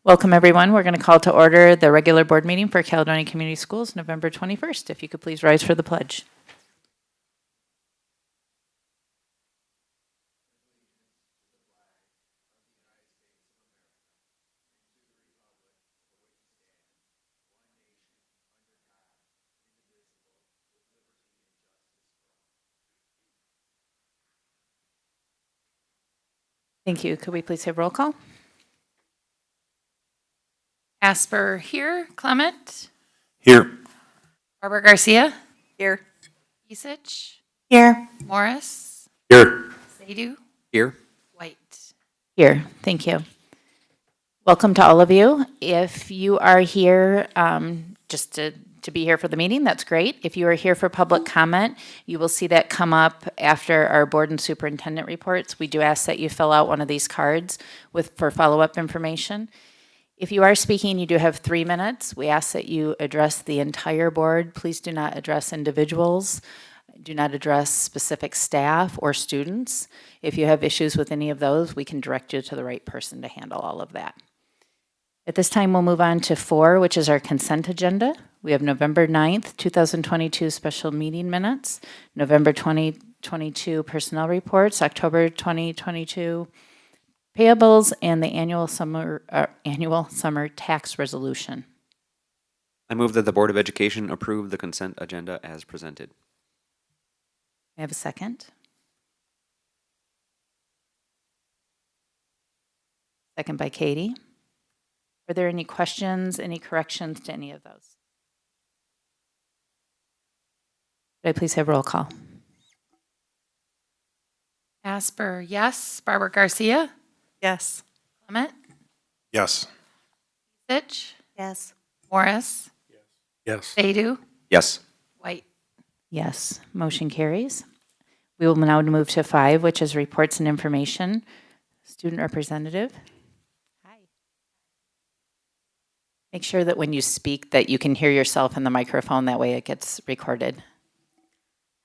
Welcome, everyone. We're going to call to order the regular board meeting for Caledonia Community Schools, November 21st. If you could please rise for the pledge. Thank you. Could we please have roll call? Asper here. Clement. Here. Barbara Garcia. Here. Isich. Here. Morris. Here. Sadu. Here. White. Here. Thank you. Welcome to all of you. If you are here just to be here for the meeting, that's great. If you are here for public comment, you will see that come up after our board and superintendent reports. We do ask that you fill out one of these cards for follow-up information. If you are speaking, you do have 3 minutes. We ask that you address the entire board. Please do not address individuals. Do not address specific staff or students. If you have issues with any of those, we can direct you to the right person to handle all of that. At this time, we'll move on to 4, which is our consent agenda. We have November 9th, 2022 special meeting minutes, November 2022 personnel reports, October 2022 payables, and the annual summer tax resolution. I move that the Board of Education approve the consent agenda as presented. May I have a second? Second by Katie. Are there any questions, any corrections to any of those? Could I please have roll call? Asper, yes. Barbara Garcia? Yes. Clement? Yes. Sitch? Yes. Morris? Yes. Sadu? Yes. White? Yes. Motion carries. We will now move to 5, which is reports and information. Student representative. Hi. Make sure that when you speak that you can hear yourself in the microphone. That way it gets recorded.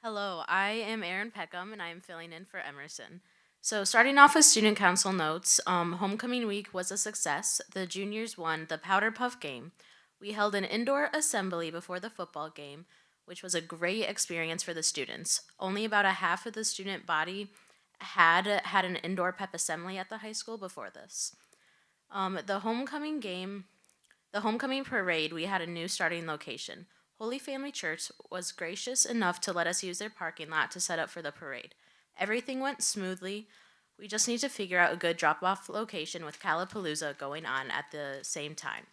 Hello, I am Erin Peckham, and I am filling in for Emerson. So starting off with student council notes, homecoming week was a success. The juniors won the Powder Puff game. We held an indoor assembly before the football game, which was a great experience for the students. Only about a half of the student body had an indoor pep assembly at the high school before this. The homecoming parade, we had a new starting location. Holy Family Church was gracious enough to let us use their parking lot to set up for the parade. Everything went smoothly. We just need to figure out a good drop-off location with Calapalooza going on at the same time.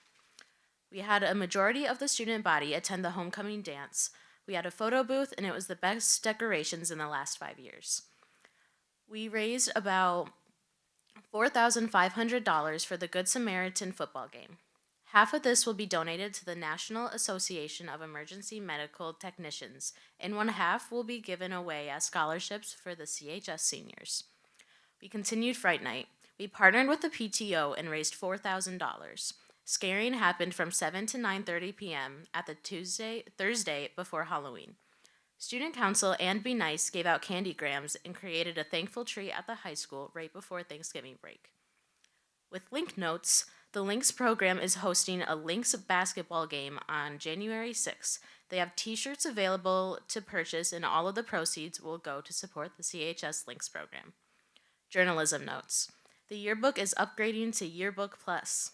We had a majority of the student body attend the homecoming dance. We had a photo booth, and it was the best decorations in the last 5 years. We raised about $4,500 for the Good Samaritan football game. Half of this will be donated to the National Association of Emergency Medical Technicians, and one half will be given away as scholarships for the CHS seniors. We continued Fright Night. We partnered with the PTO and raised $4,000. Scaring happened from 7 to 9:30 p.m. at the Thursday before Halloween. Student Council and Be Nice gave out candy grams and created a thankful tree at the high school right before Thanksgiving break. With Link Notes, the Lynx program is hosting a Lynx basketball game on January 6th. They have t-shirts available to purchase, and all of the proceeds will go to support the CHS Lynx program. Journalism notes. The yearbook is upgrading to Yearbook Plus.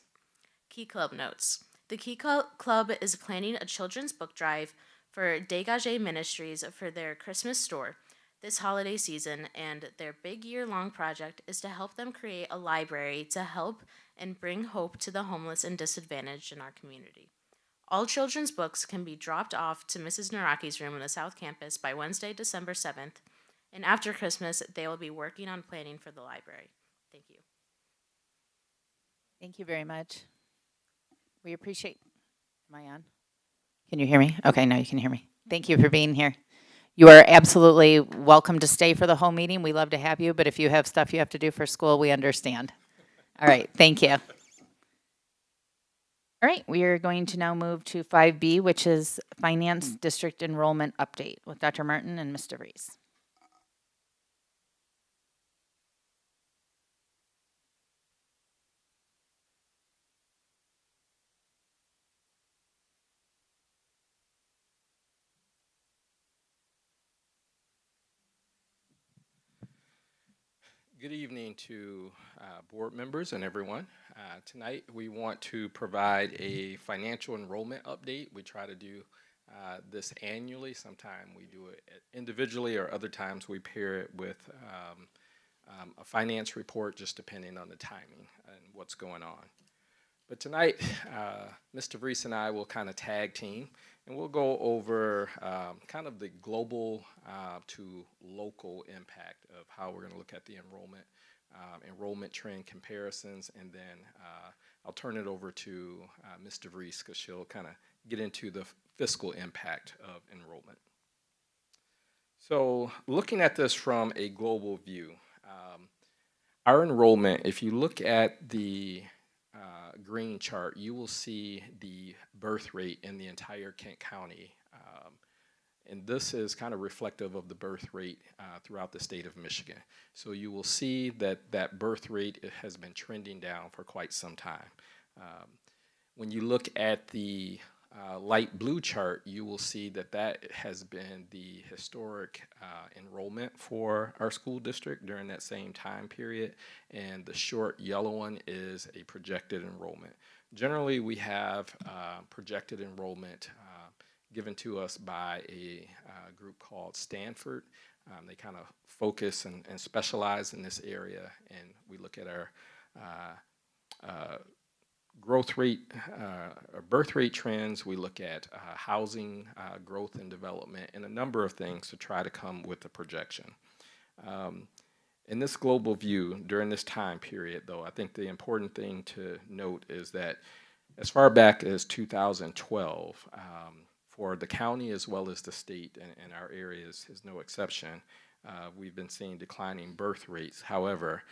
Key Club notes. The Key Club is planning a children's book drive for Dégagé Ministries for their Christmas store this holiday season, and their big year-long project is to help them create a library to help and bring hope to the homeless and disadvantaged in our community. All children's books can be dropped off to Mrs. Naraki's room in the South Campus by Wednesday, December 7th, and after Christmas, they will be working on planning for the library. Thank you. Thank you very much. We appreciate. Am I on? Can you hear me? Okay, now you can hear me. Thank you for being here. You are absolutely welcome to stay for the whole meeting. We love to have you, but if you have stuff you have to do for school, we understand. All right, thank you. All right, we are going to now move to 5B, which is Finance District Enrollment Update with Dr. Martin and Ms. DeVries. Good evening to board members and everyone. Tonight, we want to provide a financial enrollment update. We try to do this annually. Sometimes we do it individually, or other times we pair it with a finance report, just depending on the timing and what's going on. But tonight, Mr. Vries and I will kind of tag team, and we'll go over kind of the global to local impact of how we're going to look at the enrollment trend comparisons, and then I'll turn it over to Mr. Vries, because she'll kind of get into the fiscal impact of enrollment. So looking at this from a global view, our enrollment, if you look at the green chart, you will see the birth rate in the entire Kent County. And this is kind of reflective of the birth rate throughout the state of Michigan. So you will see that that birth rate has been trending down for quite some time. When you look at the light blue chart, you will see that that has been the historic enrollment for our school district during that same time period, and the short yellow one is a projected enrollment. Generally, we have projected enrollment given to us by a group called Stanford. They kind of focus and specialize in this area, and we look at our growth rate, or birth rate trends. We look at housing growth and development, and a number of things to try to come with a projection. In this global view, during this time period, though, I think the important thing to note is that as far back as 2012, for the county as well as the state, and our area is no exception, we've been seeing declining birth rates. However,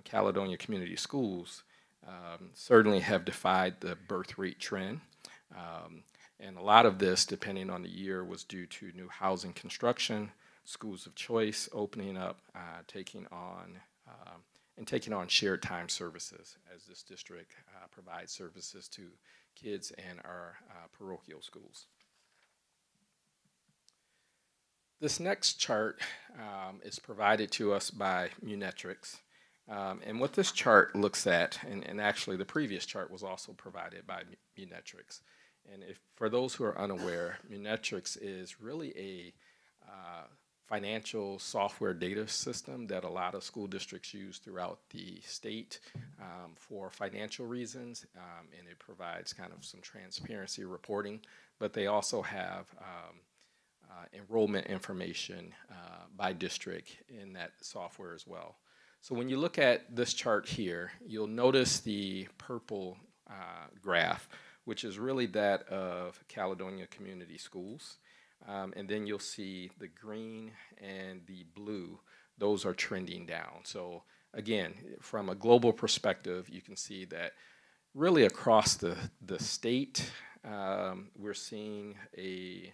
Caledonia Community Schools certainly have defied the birth rate trend. And a lot of this, depending on the year, was due to new housing construction, schools of choice opening up, taking on shared time services, as this district provides services to kids in our parochial schools. This next chart is provided to us by Munetrics. And what this chart looks at, and actually the previous chart was also provided by Munetrics. And for those who are unaware, Munetrics is really a financial software data system that a lot of school districts use throughout the state for financial reasons, and it provides kind of some transparency reporting, but they also have enrollment information by district in that software as well. So when you look at this chart here, you'll notice the purple graph, which is really that of Caledonia Community Schools. And then you'll see the green and the blue, those are trending down. So again, from a global perspective, you can see that really across the state, we're seeing a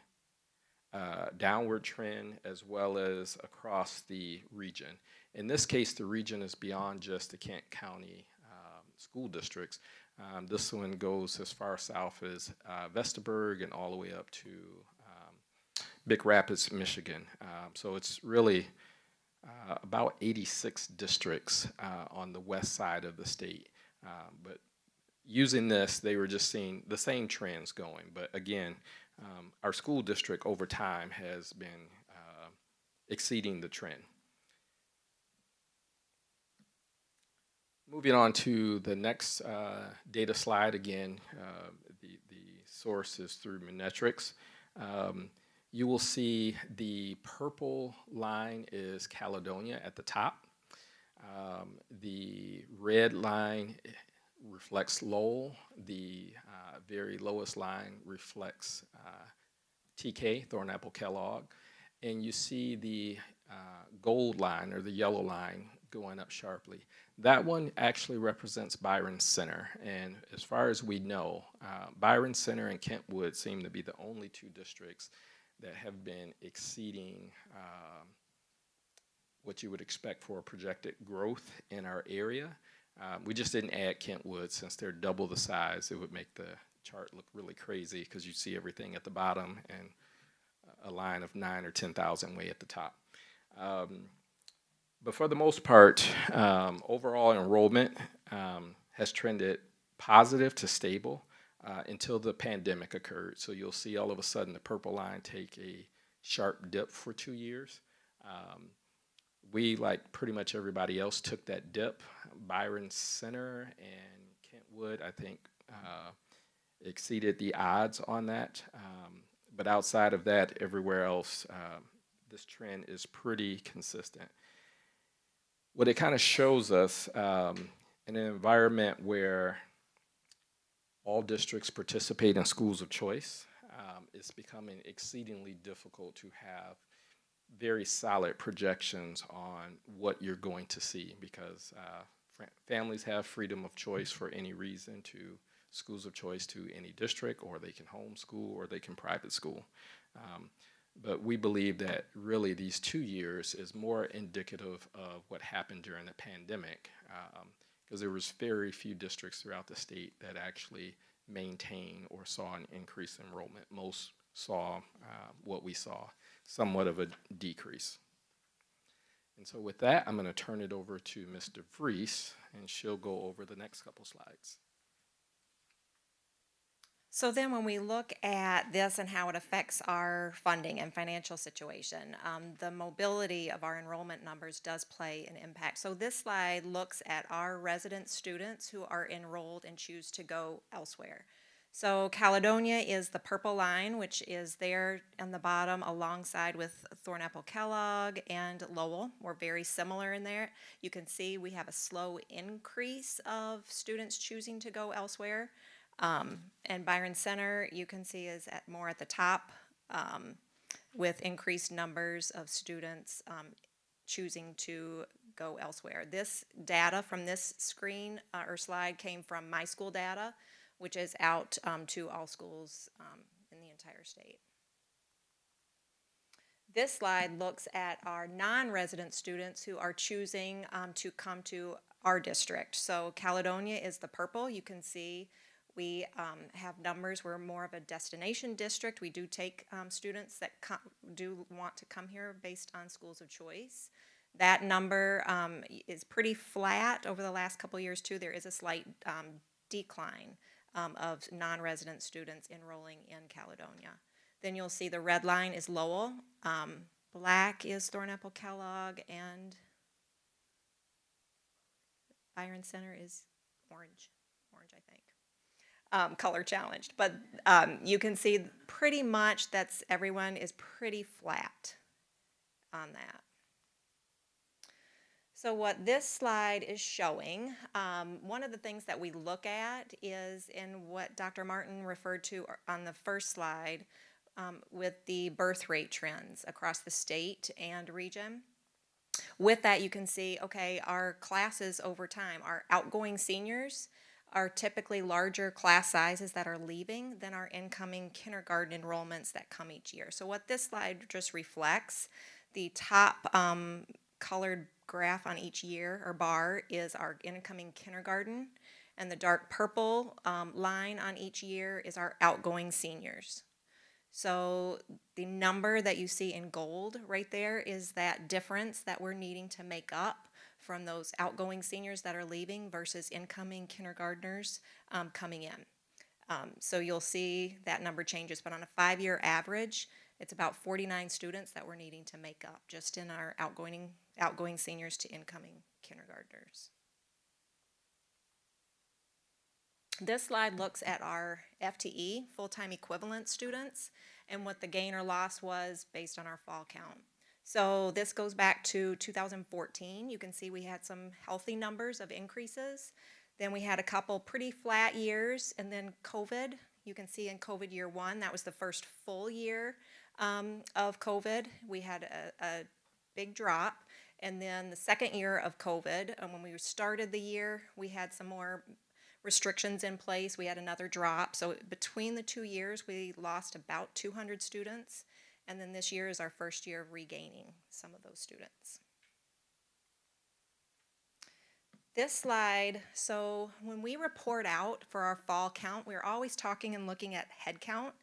downward trend, as well as across the region. In this case, the region is beyond just the Kent County school districts. This one goes as far south as Vestaburg and all the way up to Big Rapids, Michigan. So it's really about 86 districts on the west side of the state. But using this, they were just seeing the same trends going. But again, our school district over time has been exceeding the trend. Moving on to the next data slide, again, the source is through Munetrics. You will see the purple line is Caledonia at the top. The red line reflects Lowell. The very lowest line reflects TK, Thornapple Kellogg. And you see the gold line, or the yellow line, going up sharply. That one actually represents Byron Center. And as far as we know, Byron Center and Kentwood seem to be the only two districts that have been exceeding what you would expect for projected growth in our area. We just didn't add Kentwood since they're double the size. It would make the chart look really crazy because you see everything at the bottom and a line of 9,000 or 10,000 way at the top. But for the most part, overall enrollment has trended positive to stable until the pandemic occurred. So you'll see all of a sudden the purple line take a sharp dip for 2 years. We, like pretty much everybody else, took that dip. Byron Center and Kentwood, I think, exceeded the odds on that. But outside of that, everywhere else, this trend is pretty consistent. What it kind of shows us in an environment where all districts participate in schools of choice, it's becoming exceedingly difficult to have very solid projections on what you're going to see because families have freedom of choice for any reason to schools of choice to any district, or they can homeschool, or they can private school. But we believe that really these 2 years is more indicative of what happened during the pandemic, because there was very few districts throughout the state that actually maintained or saw an increase in enrollment. Most saw what we saw, somewhat of a decrease. And so with that, I'm going to turn it over to Mr. Vries, and she'll go over the next couple slides. So then when we look at this and how it affects our funding and financial situation, the mobility of our enrollment numbers does play an impact. So this slide looks at our resident students who are enrolled and choose to go elsewhere. So Caledonia is the purple line, which is there on the bottom alongside with Thornapple Kellogg and Lowell. We're very similar in there. You can see we have a slow increase of students choosing to go elsewhere. And Byron Center, you can see, is more at the top with increased numbers of students choosing to go elsewhere. This data from this screen or slide came from My School Data, which is out to all schools in the entire state. This slide looks at our non-resident students who are choosing to come to our district. So Caledonia is the purple. You can see we have numbers. We're more of a destination district. We do take students that do want to come here based on schools of choice. That number is pretty flat over the last couple years too. There is a slight decline of non-resident students enrolling in Caledonia. Then you'll see the red line is Lowell, black is Thornapple Kellogg, and Byron Center is orange, I think. Color challenged, but you can see pretty much everyone is pretty flat on that. So what this slide is showing, one of the things that we look at is in what Dr. Martin referred to on the first slide with the birth rate trends across the state and region. With that, you can see, okay, our classes over time, our outgoing seniors are typically larger class sizes that are leaving than our incoming kindergarten enrollments that come each year. So what this slide just reflects, the top colored graph on each year or bar is our incoming kindergarten, and the dark purple line on each year is our outgoing seniors. So the number that you see in gold right there is that difference that we're needing to make up from those outgoing seniors that are leaving versus incoming kindergartners coming in. So you'll see that number changes, but on a 5-year average, it's about 49 students that we're needing to make up just in our outgoing seniors to incoming kindergartners. This slide looks at our FTE, full-time equivalent students, and what the gain or loss was based on our fall count. So this goes back to 2014. You can see we had some healthy numbers of increases. Then we had a couple pretty flat years, and then COVID. You can see in COVID year 1, that was the first full year of COVID. We had a big drop. And then the second year of COVID, when we started the year, we had some more restrictions in place. We had another drop. So between the 2 years, we lost about 200 students. And then this year is our first year of regaining some of those students. This slide, so when we report out for our fall count, we're always talking and looking at head count,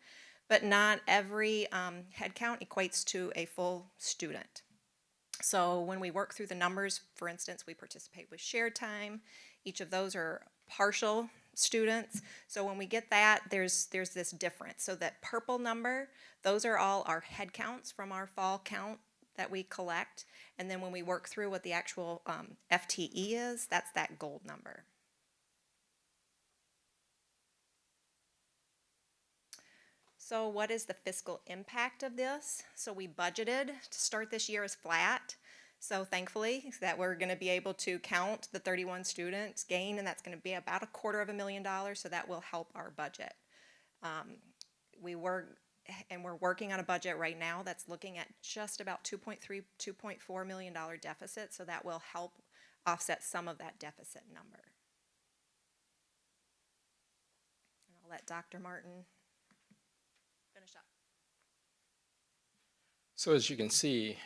but not every head count equates to a full student. So when we work through the numbers, for instance, we participate with shared time. Each of those are partial students. So when we get that, there's this difference. So that purple number, those are all our head counts from our fall count that we collect. And then when we work through what the actual FTE is, that's that gold number. So what is the fiscal impact of this? So we budgeted to start this year as flat. So thankfully that we're going to be able to count the 31 students gain, and that's going to be about $250,000. So that will help our budget. We're working on a budget right now that's looking at just about $2.3, $2.4 million deficit. So that will help offset some of that deficit number. And I'll let Dr. Martin finish up. So as you can see,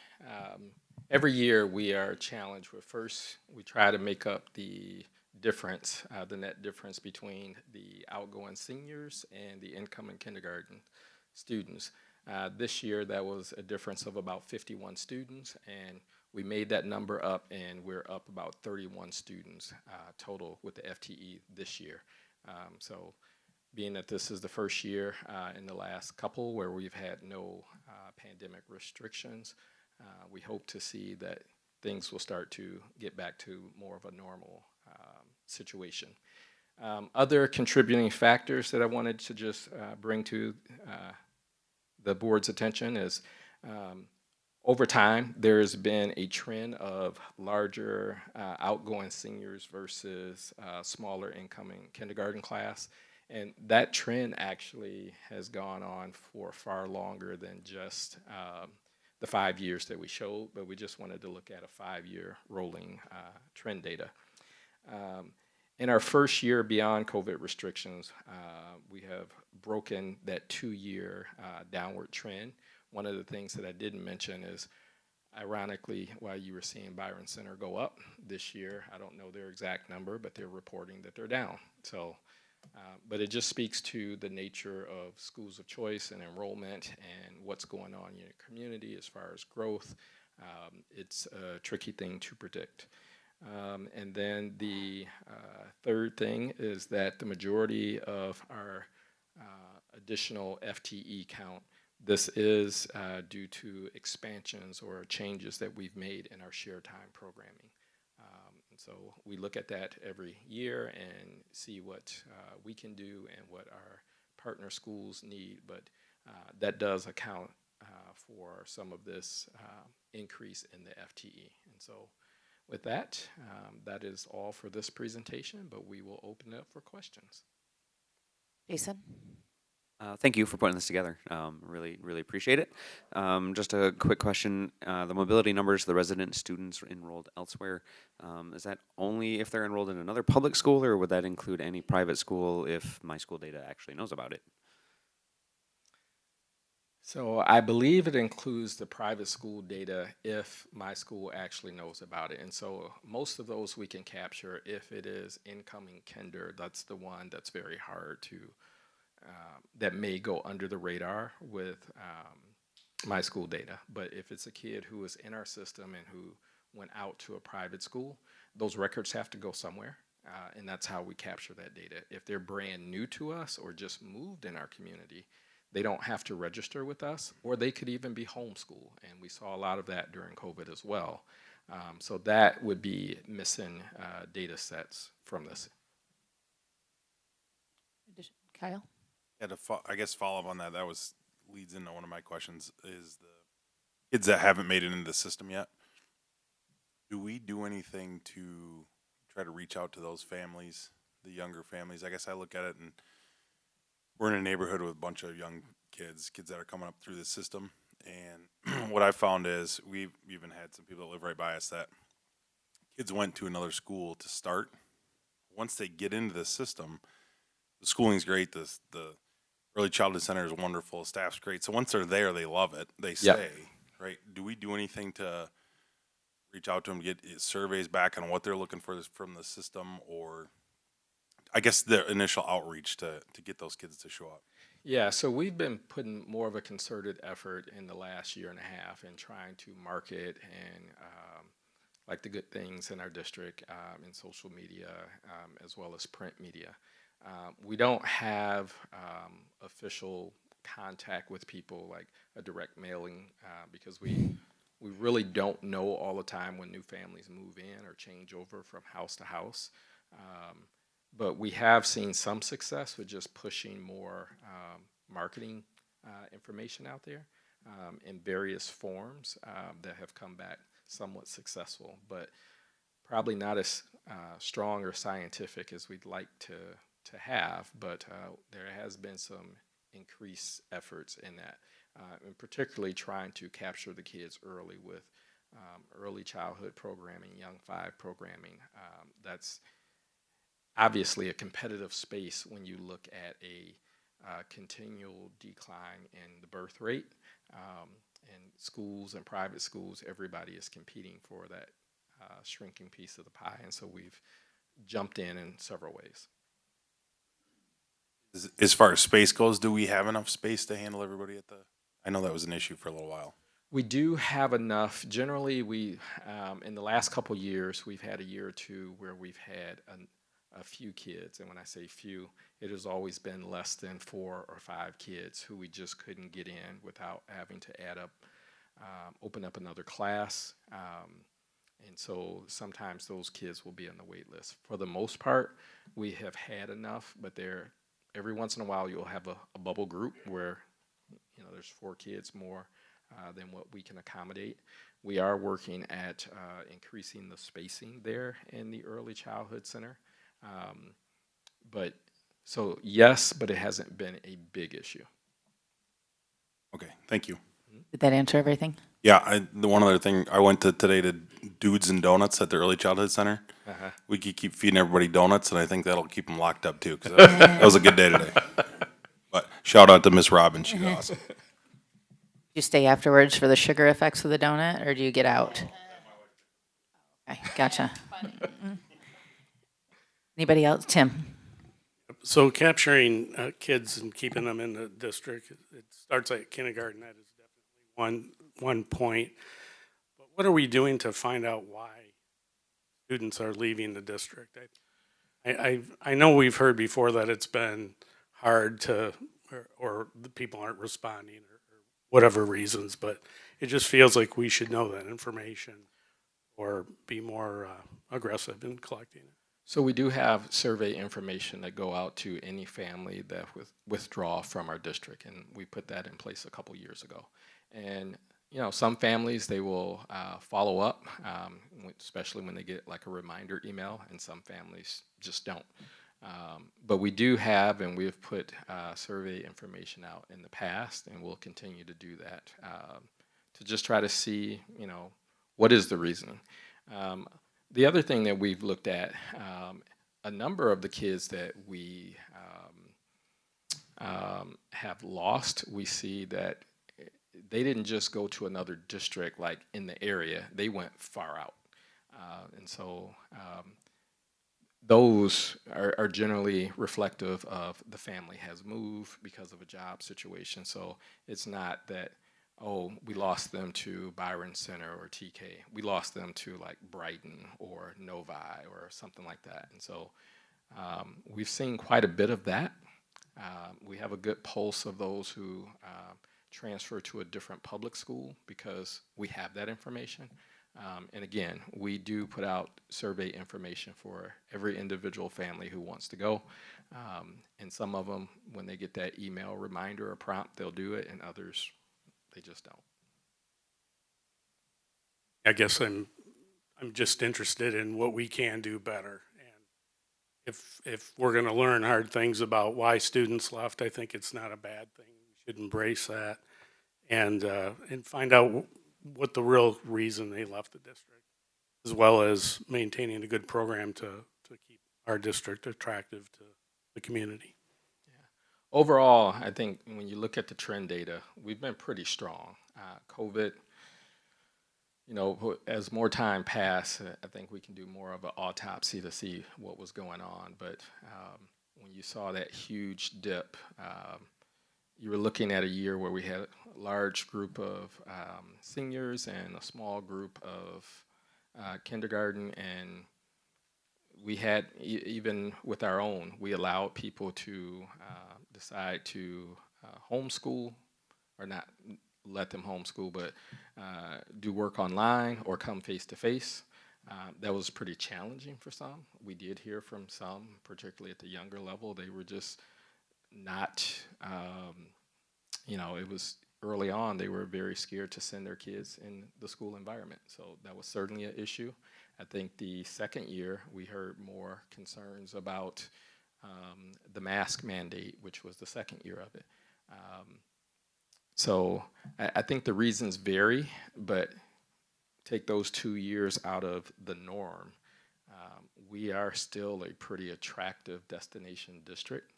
every year we are challenged with, first, we try to make up the difference, the net difference between the outgoing seniors and the incoming kindergarten students. This year that was a difference of about 51 students, and we made that number up, and we're up about 31 students total with the FTE this year. So being that this is the first year in the last couple where we've had no pandemic restrictions, we hope to see that things will start to get back to more of a normal situation. Other contributing factors that I wanted to just bring to the board's attention is over time there's been a trend of larger outgoing seniors versus smaller incoming kindergarten class. And that trend actually has gone on for far longer than just the 5 years that we showed, but we just wanted to look at a 5-year rolling trend data. In our first year beyond COVID restrictions, we have broken that 2-year downward trend. One of the things that I didn't mention is, ironically, while you were seeing Byron Center go up this year, I don't know their exact number, but they're reporting that they're down. So, but it just speaks to the nature of schools of choice and enrollment and what's going on in your community as far as growth. It's a tricky thing to predict. And then the third thing is that the majority of our additional FTE count, this is due to expansions or changes that we've made in our shared time programming. And so we look at that every year and see what we can do and what our partner schools need, but that does account for some of this increase in the FTE. And so with that, that is all for this presentation, but we will open it up for questions. Jason? Thank you for putting this together. Really, really appreciate it. Just a quick question. The mobility numbers, the resident students enrolled elsewhere, is that only if they're enrolled in another public school, or would that include any private school if My School Data actually knows about it? So I believe it includes the private school data if My School actually knows about it. And so most of those we can capture if it is incoming kinder. That's the one that's very hard to that may go under the radar with My School Data. But if it's a kid who is in our system and who went out to a private school, those records have to go somewhere, and that's how we capture that data. If they're brand new to us or just moved in our community, they don't have to register with us, or they could even be homeschooled, and we saw a lot of that during COVID as well. So that would be missing data sets from this. Kyle? Yeah, I guess follow up on that. That leads into one of my questions: is the kids that haven't made it into the system yet? Do we do anything to try to reach out to those families, the younger families? I guess I look at it, and we're in a neighborhood with a bunch of young kids that are coming up through the system. And what I found is we've even had some people that live right by us that kids went to another school to start. Once they get into the system, the schooling's great. The early childhood center is wonderful. Staff's great. So once they're there, they love it. They stay, right? Do we do anything to reach out to them, get surveys back on what they're looking for from the system, or I guess the initial outreach to get those kids to show up? Yeah, so we've been putting more of a concerted effort in the last year and a half in trying to market and like the good things in our district in social media as well as print media. We don't have official contact with people like a direct mailing because we really don't know all the time when new families move in or change over from house to house. But we have seen some success with just pushing more marketing information out there in various forms that have come back somewhat successful, but probably not as strong or scientific as we'd like to have. But there has been some increased efforts in that, and particularly trying to capture the kids early with early childhood programming, Young Five programming. That's obviously a competitive space when you look at a continual decline in the birth rate. In schools and private schools, everybody is competing for that shrinking piece of the pie, and so we've jumped in several ways. As far as space goes, do we have enough space to handle everybody at the? I know that was an issue for a little while. We do have enough. Generally, we in the last couple years, we've had a year or two where we've had a few kids, and when I say few, it has always been less than 4 or 5 kids who we just couldn't get in without having to add up, open up another class, and so sometimes those kids will be on the wait list. For the most part, we have had enough, but every once in a while you'll have a bubble group where there's 4 kids more than what we can accommodate. We are working at increasing the spacing there in the early childhood center. But so yes, but it hasn't been a big issue. Okay, thank you. Did that answer everything? Yeah, the one other thing, I went to today to Dudes and Donuts at the early childhood center. Uh-huh. We could keep feeding everybody donuts, and I think that'll keep them locked up too. Because that was a good day today. But shout out to Miss Robin, she's awesome. Do you stay afterwards for the sugar effects of the donut, or do you get out? Okay, gotcha. Anybody else? Tim? So capturing kids and keeping them in the district, it starts at kindergarten. That is definitely one point. But what are we doing to find out why students are leaving the district? I know we've heard before that it's been hard to, or the people aren't responding, or whatever reasons. But it just feels like we should know that information, or be more aggressive in collecting it. So we do have survey information that go out to any family that withdraw from our district, and we put that in place a couple years ago. And some families, they will follow up, especially when they get like a reminder email, and some families just don't. But we do have, and we've put survey information out in the past, and we'll continue to do that to just try to see, what is the reason. The other thing that we've looked at, a number of the kids that we have lost, we see that they didn't just go to another district like in the area, they went far out. And so those are generally reflective of the family has moved because of a job situation. So it's not that, oh, we lost them to Byron Center or TK. We lost them to like Brighton or Novi or something like that. And so we've seen quite a bit of that. We have a good pulse of those who transfer to a different public school because we have that information. And again, we do put out survey information for every individual family who wants to go. And some of them, when they get that email reminder or prompt, they'll do it, and others, they just don't. I guess I'm just interested in what we can do better. And if we're going to learn hard things about why students left, I think it's not a bad thing. We should embrace that and find out what the real reason they left the district, as well as maintaining a good program to keep our district attractive to the community. Overall, I think when you look at the trend data, we've been pretty strong. COVID, as more time passed, I think we can do more of an autopsy to see what was going on. But when you saw that huge dip you were looking at a year where we had a large group of seniors and a small group of kindergarten, and we had, even with our own, we allowed people to decide to homeschool, or not let them homeschool, but do work online or come face to face. That was pretty challenging for some. We did hear from some, particularly at the younger level, they were just not, it was early on, they were very scared to send their kids in the school environment. So that was certainly an issue. I think the second year, we heard more concerns about the mask mandate, which was the second year of it. So I think the reasons vary, but take those 2 years out of the norm, we are still a pretty attractive destination district.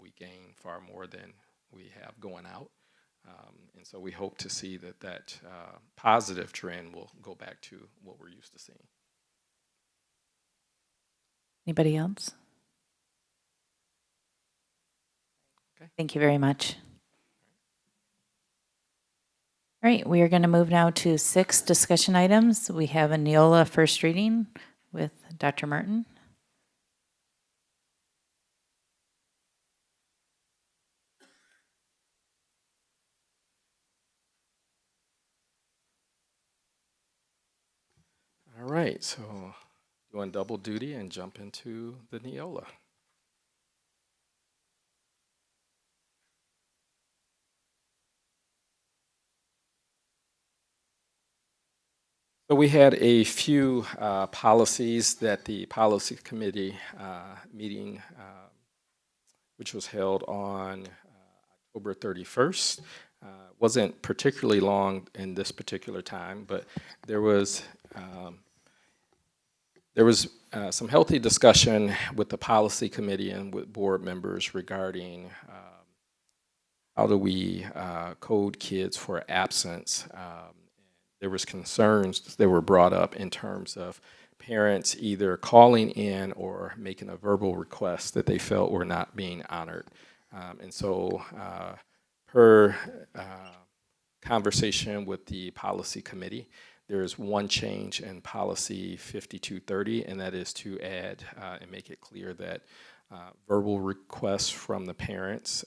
We gain far more than we have going out. And so we hope to see that positive trend will go back to what we're used to seeing. Anybody else? Okay. Thank you very much. All right, we are going to move now to 6 discussion items. We have a Neola first reading with Dr. Martin. All right, so doing double duty and jump into the Neola. So we had a few policies that the policy committee meeting, which was held on October 31st, wasn't particularly long in this particular time, but there was some healthy discussion with the policy committee and with board members regarding how do we code kids for absence. There was concerns that were brought up in terms of parents either calling in or making a verbal request that they felt were not being honored. And so per conversation with the policy committee, there is one change in policy 5230, and that is to add and make it clear that verbal requests from the parents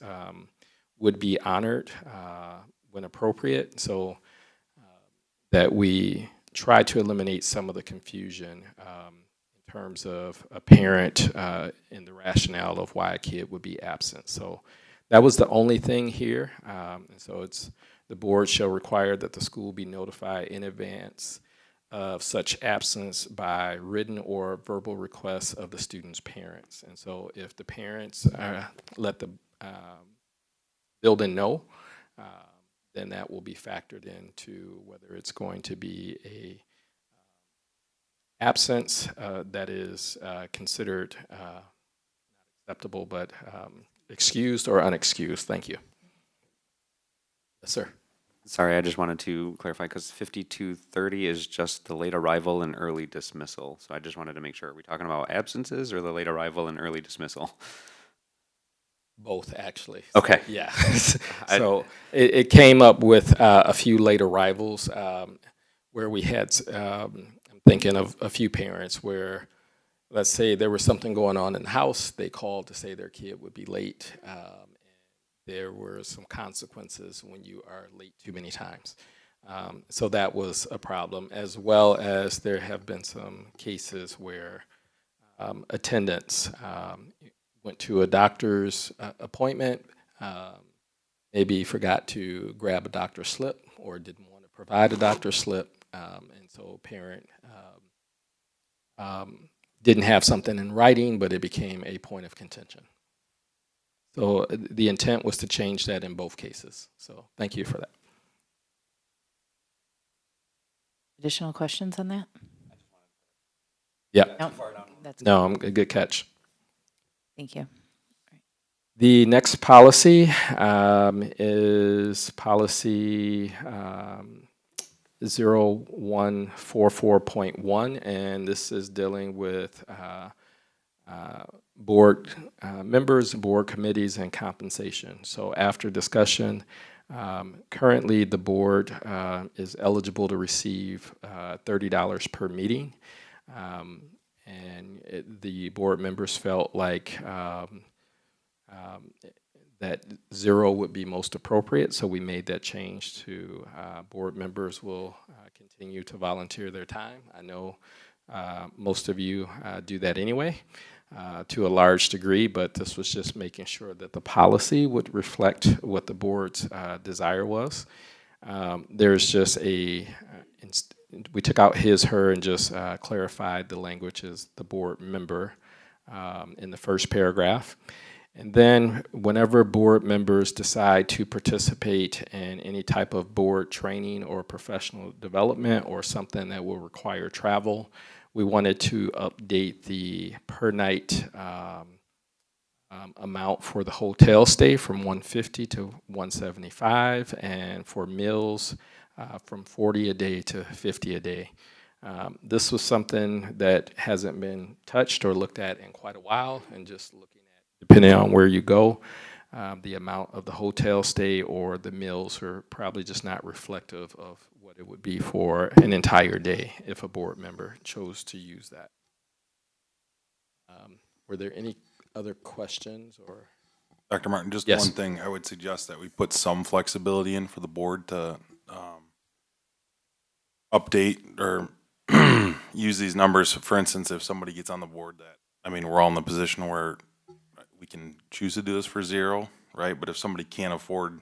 would be honored when appropriate. So that we try to eliminate some of the confusion in terms of a parent and the rationale of why a kid would be absent. So that was the only thing here. And so it's the board shall require that the school be notified in advance of such absence by written or verbal requests of the student's parents. And so if the parents let the building know, then that will be factored into whether it's going to be a absence that is considered not acceptable, but excused or unexcused. Thank you. Yes, sir. Sorry, I just wanted to clarify because 5230 is just the late arrival and early dismissal. So I just wanted to make sure, are we talking about absences or the late arrival and early dismissal? Both, actually. Okay. So, yeah. So it came up with a few late arrivals where we had, I'm thinking of a few parents where, let's say there was something going on in the house, they called to say their kid would be late. And there were some consequences when you are late too many times. So that was a problem, as well as there have been some cases where attendance went to a doctor's appointment, maybe forgot to grab a doctor's slip or didn't want to provide a doctor's slip, and so parent didn't have something in writing, but it became a point of contention. So the intent was to change that in both cases. So thank you for that. Additional questions on that? Yeah. No, that's No, a good catch. Thank you. The next policy is policy 0144.1, and this is dealing with board members, board committees, and compensation. So after discussion, currently the board is eligible to receive $30 per meeting. The board members felt like that zero would be most appropriate, so we made that change to board members will continue to volunteer their time. I know most of you do that anyway to a large degree, but this was just making sure that the policy would reflect what the board's desire was. There's just we took out his, her, and just clarified the language as the board member in the first paragraph. And then whenever board members decide to participate in any type of board training or professional development or something that will require travel, we wanted to update the per night amount for the hotel stay from $150 to $175, and for meals from $40 a day to $50 a day. This was something that hasn't been touched or looked at in quite a while, and just looking at, depending on where you go, the amount of the hotel stay or the meals are probably just not reflective of what it would be for an entire day if a board member chose to use that. Were there any other questions or? Dr. Martin, just Yes. one thing, I would suggest that we put some flexibility in for the board to update or use these numbers. For instance, if somebody gets on the board that, I mean, we're all in the position where we can choose to do this for zero, right? But if somebody can't afford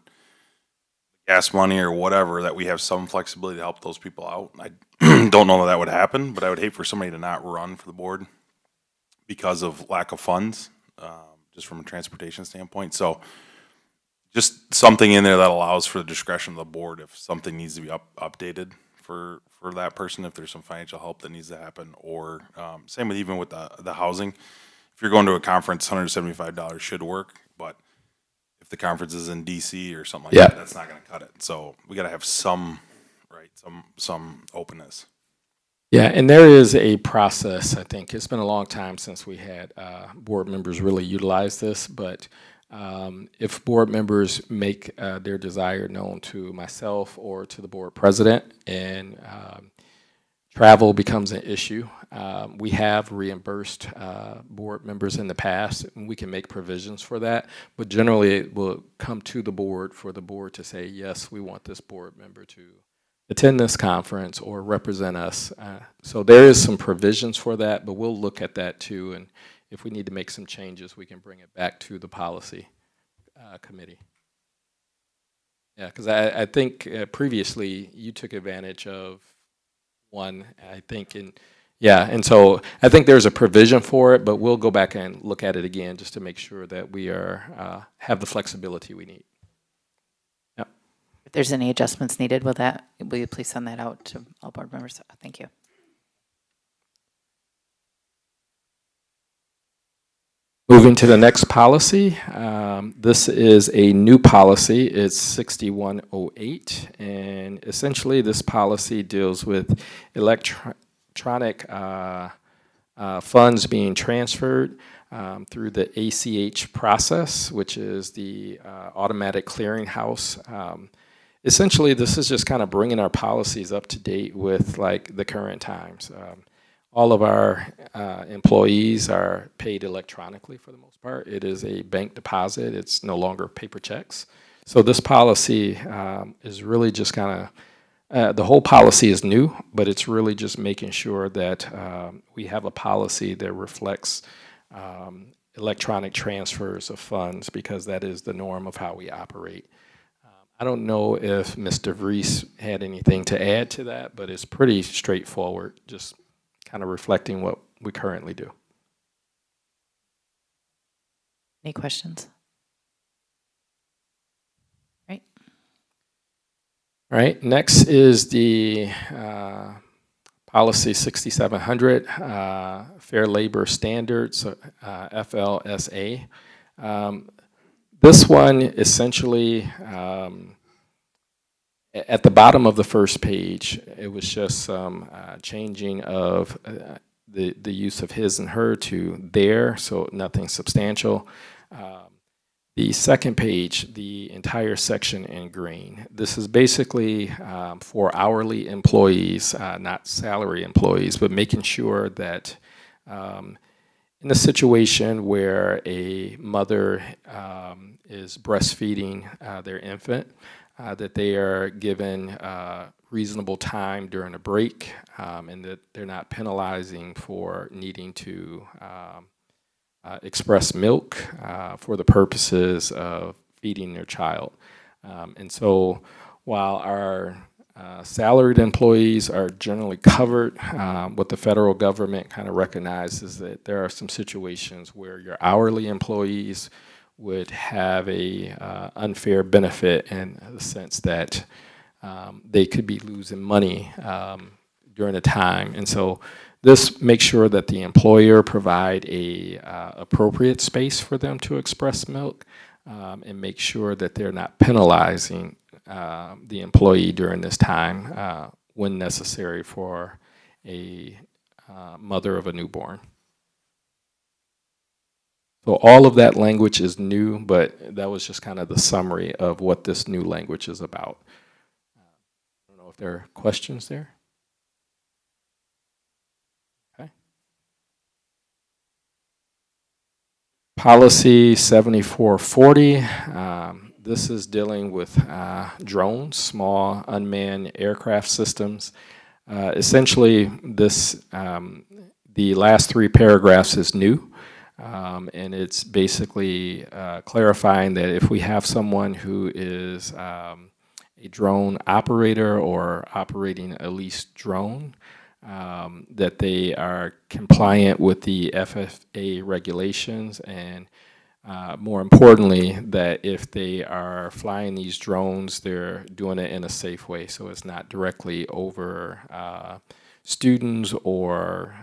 gas money or whatever, that we have some flexibility to help those people out. I don't know that would happen, but I would hate for somebody to not run for the board because of lack of funds, just from a transportation standpoint. So just something in there that allows for the discretion of the board if something needs to be updated for that person, if there's some financial help that needs to happen, or same with even with the housing. If you're going to a conference, $175 should work, but if the conference is in DC or something like Yeah. that, that's not going to cut it. So we got to have some openness. Yeah, and there is a process. I think it's been a long time since we had board members really utilize this, but if board members make their desire known to myself or to the board president and travel becomes an issue, we have reimbursed board members in the past, and we can make provisions for that, but generally it will come to the board for the board to say, yes, we want this board member to attend this conference or represent us. So there is some provisions for that, but we'll look at that too, and if we need to make some changes, we can bring it back to the policy committee. Yeah, because I think previously you took advantage of one, I think, and so I think there's a provision for it, but we'll go back and look at it again just to make sure that we are have the flexibility we need. Yep. If there's any adjustments needed with that, will you please send that out to all board members? Thank you. Moving to the next policy, this is a new policy. It's 6108, and essentially this policy deals with electronic funds being transferred through the ACH process, which is the automatic clearinghouse. Essentially, this is just kind of bringing our policies up to date with like the current times. All of our employees are paid electronically for the most part. It is a bank deposit. It's no longer paper checks. So this policy is really just kind of, the whole policy is new, but it's really just making sure that we have a policy that reflects electronic transfers of funds, because that is the norm of how we operate. I don't know if Mr. Vries had anything to add to that, but it's pretty straightforward, just kind of reflecting what we currently do. Any questions? Right. All right, next is the policy 6700, Fair Labor Standards, FLSA. This one essentially, at the bottom of the first page, it was just some changing of the use of his and her to their, so nothing substantial. The second page, the entire section in green. This is basically for hourly employees, not salary employees, but making sure that in a situation where a mother is breastfeeding their infant, that they are given reasonable time during a break, and that they're not penalizing for needing to express milk for the purposes of feeding their child. And so while our salaried employees are generally covered, what the federal government kind of recognizes that there are some situations where your hourly employees would have a unfair benefit in the sense that they could be losing money during the time. And so this makes sure that the employer provide a appropriate space for them to express milk, and make sure that they're not penalizing the employee during this time when necessary for a mother of a newborn. So all of that language is new, but that was just kind of the summary of what this new language is about. I don't know if there are questions there. Okay. Policy 7440. This is dealing with drones, small unmanned aircraft systems. Essentially, this the last three paragraphs is new. And it's basically clarifying that if we have someone who is a drone operator or operating a leased drone, that they are compliant with the FFA regulations, and more importantly, that if they are flying these drones, they're doing it in a safe way, so it's not directly over students or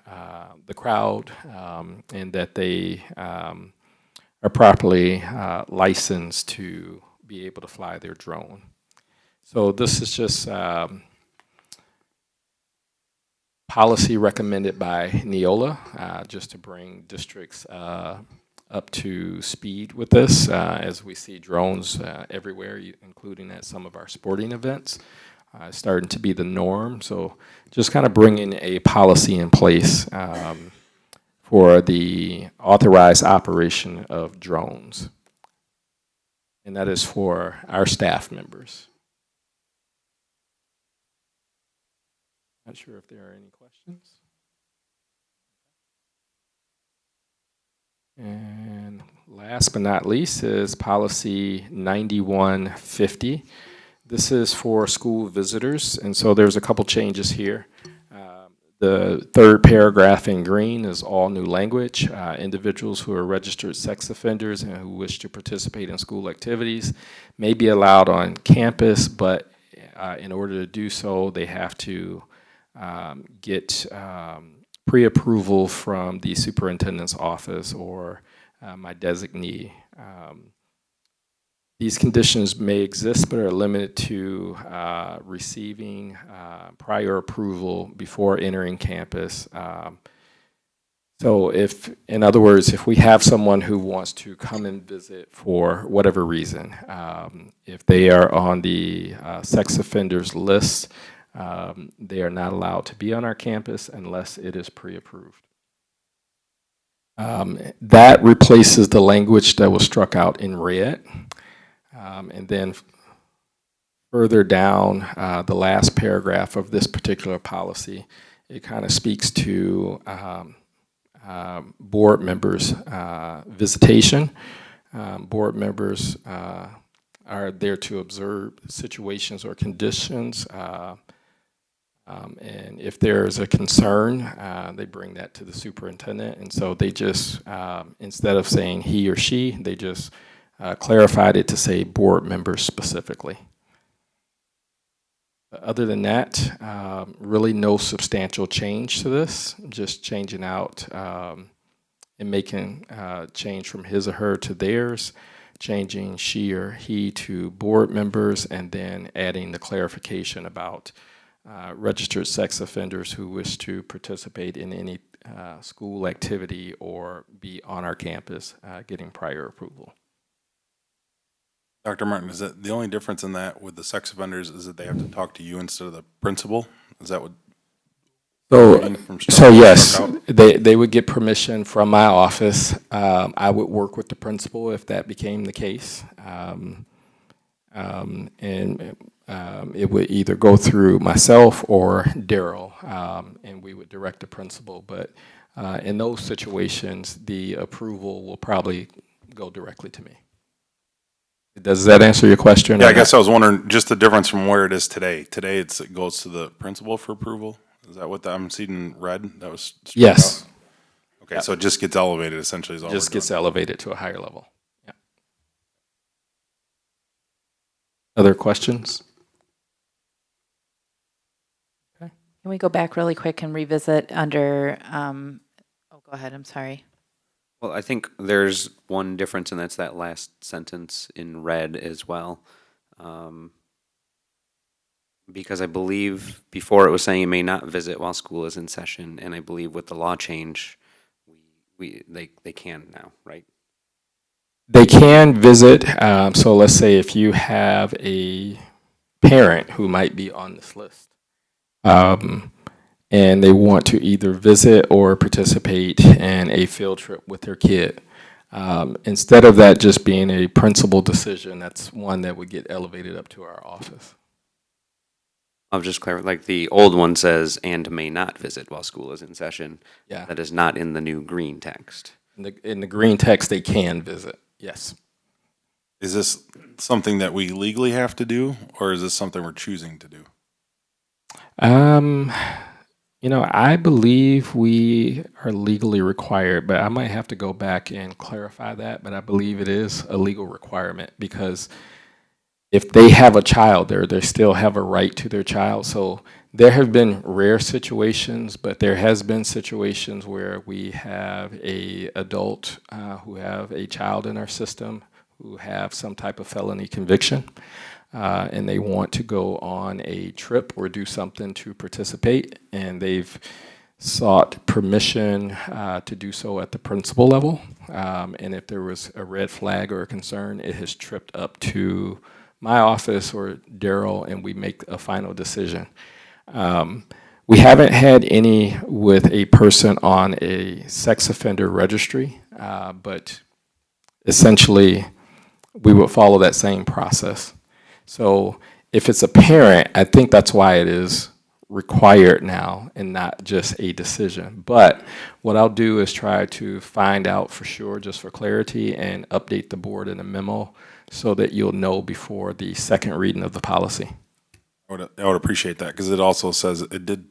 the crowd, and that they are properly licensed to be able to fly their drone. So this is just policy recommended by Neola, just to bring districts up to speed with this, as we see drones everywhere, including at some of our sporting events. Starting to be the norm, so just kind of bringing a policy in place for the authorized operation of drones, and that is for our staff members. Not sure if there are any questions. And last but not least is policy 9150. This is for school visitors, and so there's a couple changes here. The third paragraph in green is all new language. Individuals who are registered sex offenders and who wish to participate in school activities may be allowed on campus, but in order to do so, they have to get pre-approval from the superintendent's office or my designee. These conditions may exist, but are limited to receiving prior approval before entering campus. So if, in other words, if we have someone who wants to come and visit for whatever reason, if they are on the sex offenders list, they are not allowed to be on our campus unless it is pre-approved. That replaces the language that was struck out in red. And then further down, the last paragraph of this particular policy, it kind of speaks to board members' visitation. Board members are there to observe situations or conditions, and if there's a concern, they bring that to the superintendent. And so they just, instead of saying he or she, they just clarified it to say board members specifically. But other than that, really no substantial change to this, just changing out and making change from his or her to theirs, changing she or he to board members, and then adding the clarification about registered sex offenders who wish to participate in any school activity or be on our campus getting prior approval. Dr. Martin, is that the only difference in that with the sex offenders is that they have to talk to you instead of the principal? Is that what? So yes, they would get permission from my office. I would work with the principal if that became the case. It would either go through myself or Daryl, and we would direct the principal. But in those situations, the approval will probably go directly to me. Does that answer your question? Yeah, I guess I was wondering just the difference from where it is today. Today it goes to the principal for approval. Is that what I'm seeing red? That was struck Yes. out? Okay, so it just gets elevated essentially is all Just we're gets doing. elevated to a higher level. Yeah. Other questions? Can we go back really quick and revisit under, oh, go ahead, I'm sorry. Well, I think there's one difference, and that's that last sentence in red as well. Because I believe before it was saying you may not visit while school is in session, and I believe with the law change, they can now, right? They can visit. So let's say if you have a parent who might be on this list, and they want to either visit or participate in a field trip with their kid. Instead of that just being a principal decision, that's one that would get elevated up to our office. I'll just clarify, like the old one says, and may not visit while school is in session. Yeah. That is not in the new green text. In the green text, they can visit, yes. Is this something that we legally have to do, or is this something we're choosing to do? I believe we are legally required, but I might have to go back and clarify that, but I believe it is a legal requirement because if they have a child there, they still have a right to their child. So there have been rare situations, but there has been situations where we have a adult who have a child in our system who have some type of felony conviction. And they want to go on a trip or do something to participate, and they've sought permission to do so at the principal level. And if there was a red flag or a concern, it has tripped up to my office or Daryl, and we make a final decision. We haven't had any with a person on a sex offender registry, but essentially we would follow that same process. So if it's a parent, I think that's why it is required now and not just a decision. But what I'll do is try to find out for sure, just for clarity, and update the board in a memo so that you'll know before the second reading of the policy. I would appreciate that because it also says, it did,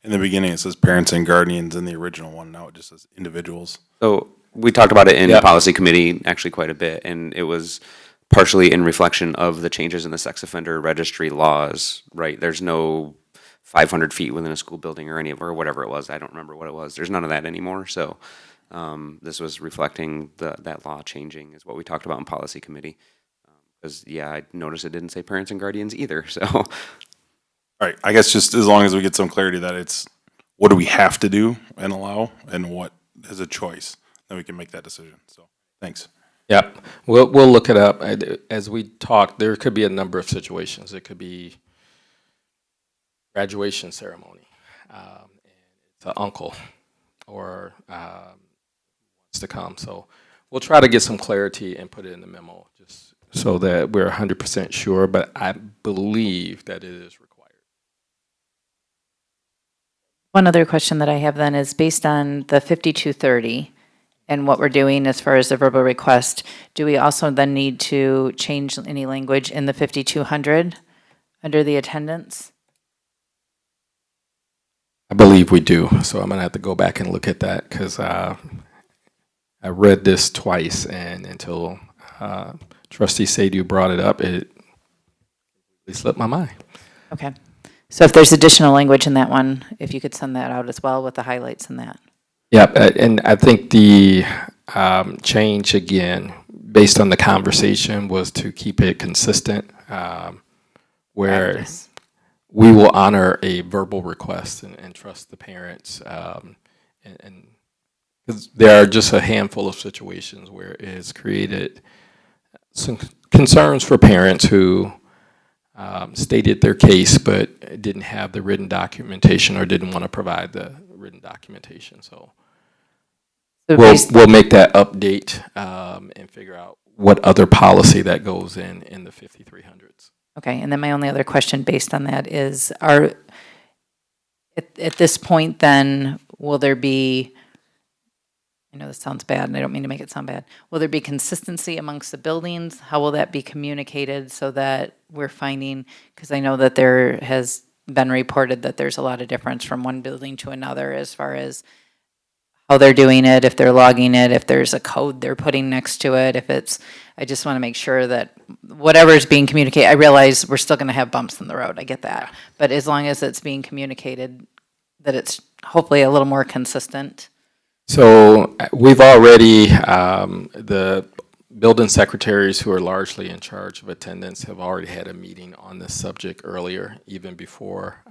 in the beginning it says parents and guardians in the original one. Now it just says individuals. So we talked about it in Yep. policy committee actually quite a bit, and it was partially in reflection of the changes in the sex offender registry laws, right? There's no 500 feet within a school building or whatever it was. I don't remember what it was. There's none of that anymore. So this was reflecting that law changing is what we talked about in policy committee. Because, I noticed it didn't say parents and guardians either. So, All right, I guess just as long as we get some clarity that it's what do we have to do and allow and what is a choice, then we can make that decision. So thanks. Yep, we'll look it up. As we talk, there could be a number of situations. It could be graduation ceremony, and it's an uncle or wants to come. So we'll try to get some clarity and put it in the memo just so that we're 100% sure, but I believe that it is required. One other question that I have then is based on the 5230 and what we're doing as far as the verbal request, do we also then need to change any language in the 5200 under the attendance? I believe we do, so I'm gonna have to go back and look at that because I read this twice, and until Trustee Sadu brought it up, it slipped my mind. Okay. So if there's additional language in that one, if you could send that out as well with the highlights in that. Yeah, and I think the change, again, based on the conversation, was to keep it consistent, where Practice. we will honor a verbal request and trust the parents and 'cause there are just a handful of situations where it has created some concerns for parents who stated their case but didn't have the written documentation or didn't want to provide the written documentation. So So we'll make that update and figure out what other policy that goes in the 5300s. Okay, and then my only other question based on that is, at this point then, will there be, I know this sounds bad and I don't mean to make it sound bad, will there be consistency amongst the buildings? How will that be communicated so that we're finding, because I know that there has been reported that there's a lot of difference from one building to another as far as how they're doing it, if they're logging it, if there's a code they're putting next to it, if it's, I just want to make sure that whatever is being communicated, I realize we're still going to have bumps in the road, I get that. But as long as it's being communicated, that it's hopefully a little more consistent. So we've already, the building secretaries who are largely in charge of attendance have already had a meeting on this subject earlier, even before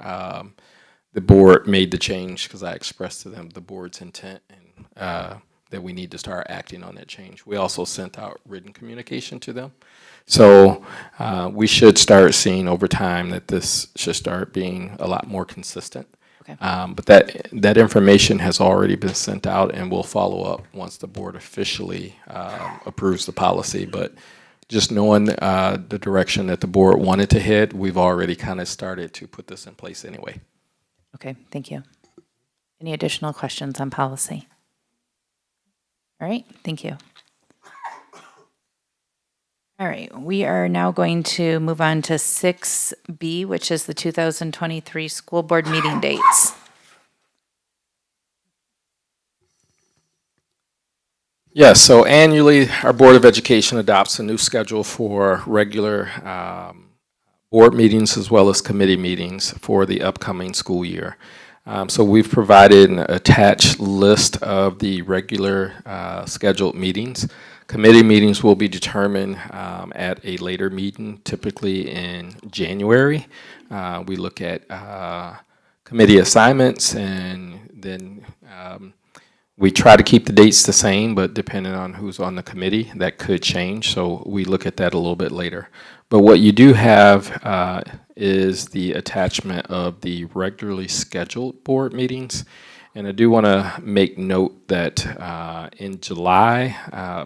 the board made the change, because I expressed to them the board's intent and that we need to start acting on that change. We also sent out written communication to them. So we should start seeing over time that this should start being a lot more consistent. Okay. But that information has already been sent out, and we'll follow up once the board officially approves the policy. But just knowing the direction that the board wanted to head, we've already kind of started to put this in place anyway. Okay, thank you. Any additional questions on policy? All right, thank you. All right, we are now going to move on to 6B, which is the 2023 school board meeting dates. Yes, so annually, our Board of Education adopts a new schedule for regular board meetings as well as committee meetings for the upcoming school year. So we've provided an attached list of the regular scheduled meetings. Committee meetings will be determined at a later meeting, typically in January. We look at committee assignments, and then we try to keep the dates the same, but depending on who's on the committee, that could change. So we look at that a little bit later. But what you do have is the attachment of the regularly scheduled board meetings. And I do want to make note that in July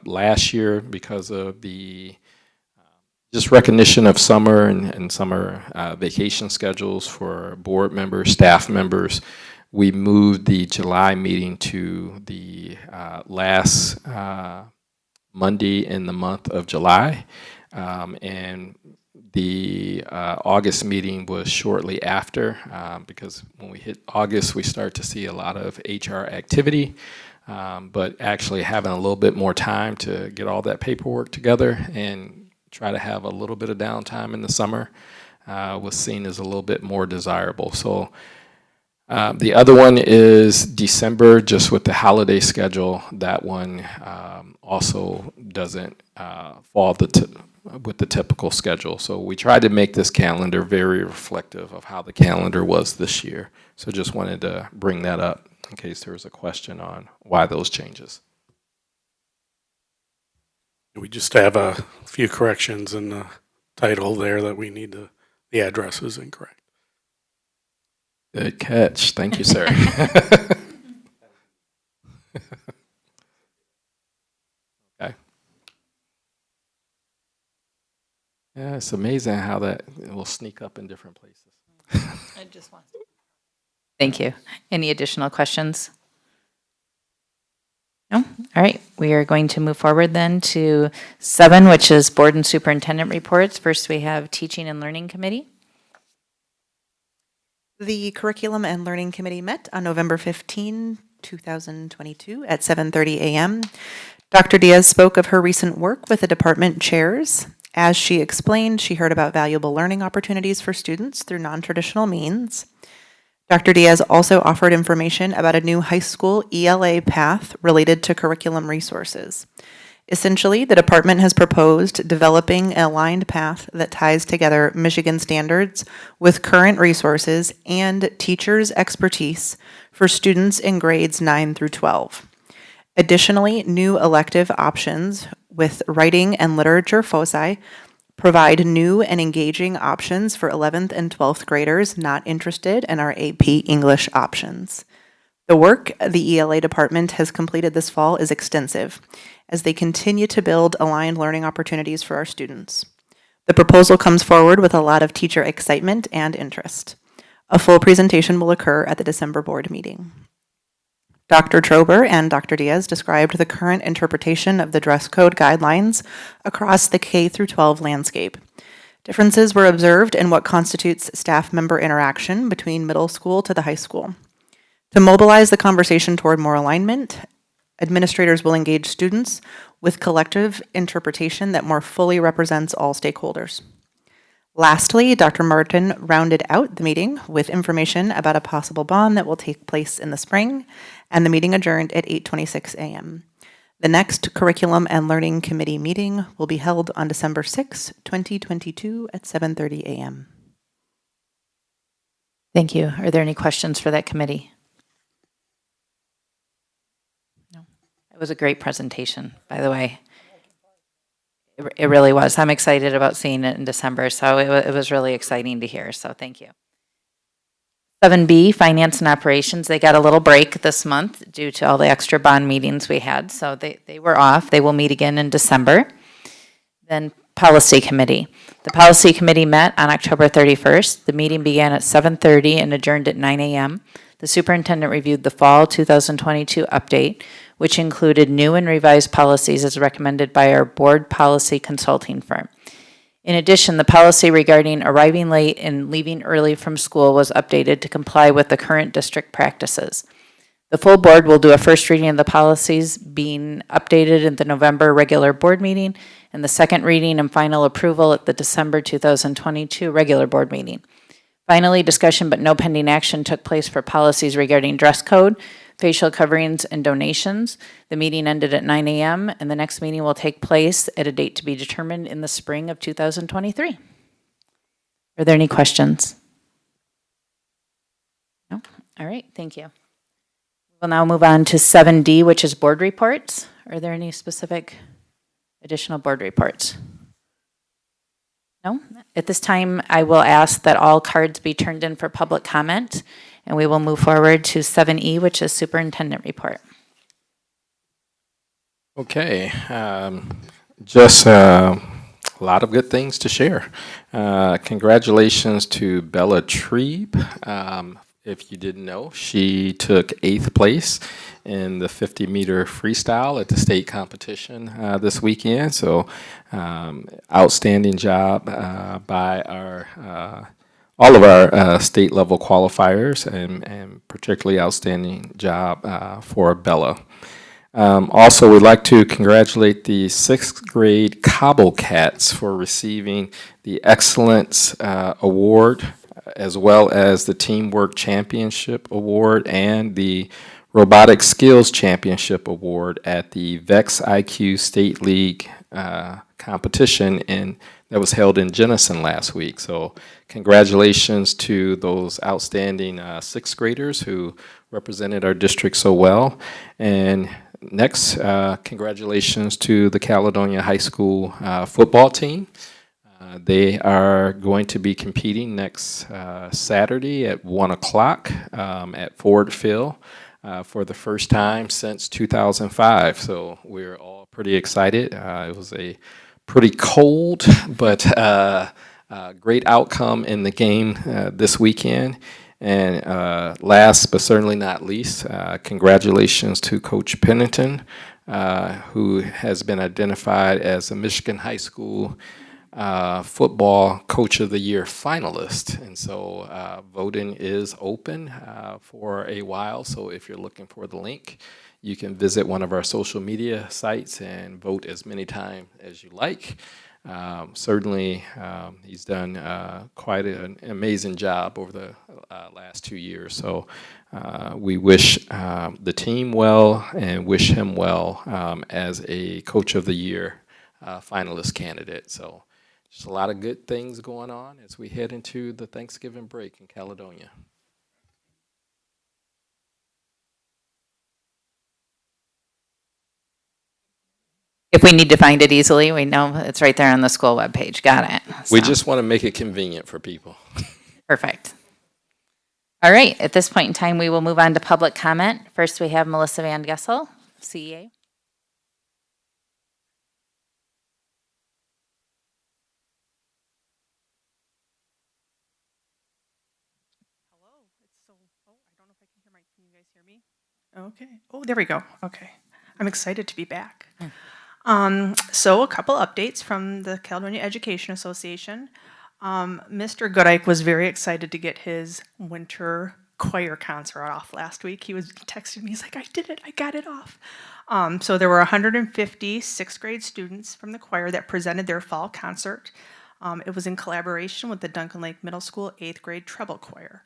last year, because of the just recognition of summer and summer vacation schedules for board members, staff members, we moved the July meeting to the last Monday in the month of July. And the August meeting was shortly after, because when we hit August, we start to see a lot of HR activity, but actually having a little bit more time to get all that paperwork together and try to have a little bit of downtime in the summer was seen as a little bit more desirable. So the other one is December, just with the holiday schedule. That one also doesn't fall with the typical schedule. So we tried to make this calendar very reflective of how the calendar was this year. So just wanted to bring that up in case there was a question on why those changes. We just have a few corrections in the title there that we need to, the address is incorrect. Good catch. Thank you, sir. Okay. Yeah, it's amazing how that will sneak up in different places. Thank you. Any additional questions? No? All right, we are going to move forward then to 7, which is board and superintendent reports. First, we have teaching and learning committee. The Curriculum and Learning Committee met on November 15, 2022 at 7:30 a.m. Dr. Diaz spoke of her recent work with the department chairs. As she explained, she heard about valuable learning opportunities for students through non-traditional means. Dr. Diaz also offered information about a new high school ELA path related to curriculum resources. Essentially, the department has proposed developing an aligned path that ties together Michigan standards with current resources and teachers' expertise for students in grades 9 through 12. Additionally, new elective options with writing and literature foci provide new and engaging options for 11th and 12th graders not interested in our AP English options. The work the ELA department has completed this fall is extensive, as they continue to build aligned learning opportunities for our students. The proposal comes forward with a lot of teacher excitement and interest. A full presentation will occur at the December board meeting. Dr. Trober and Dr. Diaz described the current interpretation of the dress code guidelines across the K through 12 landscape. Differences were observed in what constitutes staff member interaction between middle school to the high school. To mobilize the conversation toward more alignment, administrators will engage students with collective interpretation that more fully represents all stakeholders. Lastly, Dr. Martin rounded out the meeting with information about a possible bond that will take place in the spring, and the meeting adjourned at 8:26 a.m. The next Curriculum and Learning Committee meeting will be held on December 6, 2022 at 7:30 a.m. Thank you. Are there any questions for that committee? No. It was a great presentation, by the way. It really was. I'm excited about seeing it in December, so it was really exciting to hear, so thank you. 7B, Finance and Operations, they got a little break this month due to all the extra bond meetings we had, so they were off. They will meet again in December. Then Policy Committee. The Policy Committee met on October 31st. The meeting began at 7:30 and adjourned at 9 a.m. The superintendent reviewed the fall 2022 update, which included new and revised policies as recommended by our board policy consulting firm. In addition, the policy regarding arriving late and leaving early from school was updated to comply with the current district practices. The full board will do a first reading of the policies being updated in the November regular board meeting and the second reading and final approval at the December 2022 regular board meeting. Finally, discussion but no pending action took place for policies regarding dress code, facial coverings, and donations. The meeting ended at 9 a.m., and the next meeting will take place at a date to be determined in the spring of 2023. Are there any questions? No? All right, thank you. We'll now move on to 7D, which is board reports. Are there any specific additional board reports? No? At this time, I will ask that all cards be turned in for public comment, and we will move forward to 7E, which is superintendent report. Okay, just a lot of good things to share. Congratulations to Bella Trieb. If you didn't know, she took 8th place in the 50-meter freestyle at the state competition this weekend. So outstanding job by our all of our state level qualifiers, and particularly outstanding job for Bella. Also, we'd like to congratulate the 6th grade Cobble Cats for receiving the Excellence Award, as well as the Teamwork Championship Award and the Robotic Skills Championship Award at the VEX IQ State League competition that was held in Jenison last week. So congratulations to those outstanding 6th graders who represented our district so well. And next, congratulations to the Caledonia High School football team. They are going to be competing next Saturday at 1 o'clock at Ford Field for the first time since 2005. So we're all pretty excited. It was a pretty cold but great outcome in the game this weekend. And last but certainly not least, congratulations to Coach Pennington, who has been identified as a Michigan High School Football Coach of the Year finalist. And so voting is open for a while. So if you're looking for the link, you can visit one of our social media sites and vote as many times as you like. Certainly, he's done quite an amazing job over the last 2 years. So we wish the team well and wish him well as a Coach of the Year finalist candidate. So just a lot of good things going on as we head into the Thanksgiving break in Caledonia. If we need to find it easily, we know it's right there on the school webpage. Got it. We So, just want to make it convenient for people. perfect. All right, at this point in time, we will move on to public comment. First, we have Melissa Van Gessel, CEA. Hello, it's so, oh, I don't know if I can hear my, can you guys hear me? Okay, oh, there we go, okay. I'm excited to be back. So a couple updates from the Caledonia Education Association. Mr. Goodike was very excited to get his winter choir concert off last week. He was texting me, he's like, I did it, I got it off. So there were 150 sixth grade students from the choir that presented their fall concert. It was in collaboration with the Duncan Lake Middle School 8th grade treble choir.